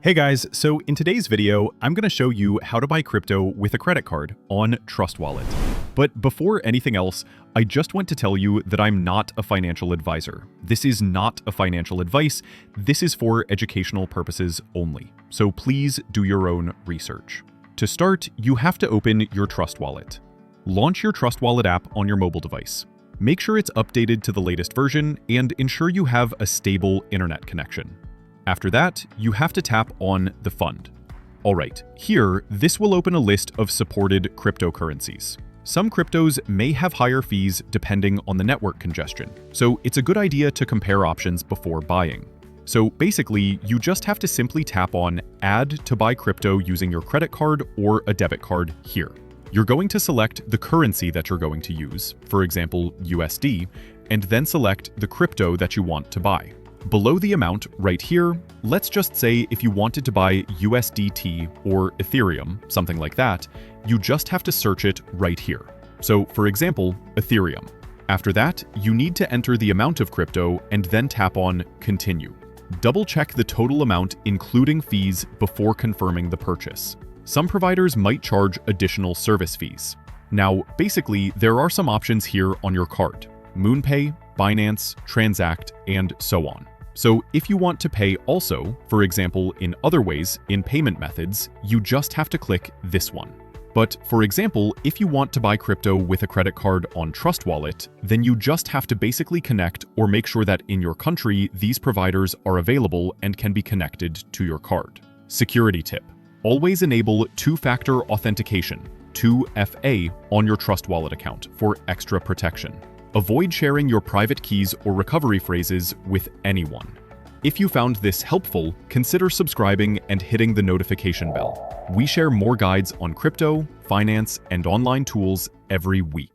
Hey guys, so in today's video, I'm going to show you how to buy crypto with a credit card on Trust Wallet. But before anything else, I just want to tell you that I'm not a financial advisor. This is not a financial advice. This is for educational purposes only. So please do your own research. To start, you have to open your Trust Wallet. Launch your Trust Wallet app on your mobile device. Make sure it's updated to the latest version and ensure you have a stable internet connection. After that, you have to tap on the fund. Alright, here, this will open a list of supported cryptocurrencies. Some cryptos may have higher fees depending on the network congestion, so it's a good idea to compare options before buying. So basically, you just have to simply tap on Add to buy crypto using your credit card or a debit card here. You're going to select the currency that you're going to use, for example, USD, and then select the crypto that you want to buy. Below the amount, right here, let's just say if you wanted to buy USDT or Ethereum, something like that, you just have to search it right here. So, for example, Ethereum. After that, you need to enter the amount of crypto and then tap on Continue. Double-check the total amount including fees before confirming the purchase. Some providers might charge additional service fees. Now, basically, there are some options here on your card: MoonPay, Binance, Transact, and so on. So if you want to pay also, for example, in other ways, in payment methods, you just have to click this one. But for example, if you want to buy crypto with a credit card on Trust Wallet, then you just have to basically connect or make sure that in your country, these providers are available and can be connected to your card. Security tip: always enable two-factor authentication, 2FA, on your Trust Wallet account for extra protection. Avoid sharing your private keys or recovery phrases with anyone. If you found this helpful, consider subscribing and hitting the notification bell. We share more guides on crypto, finance, and online tools every week.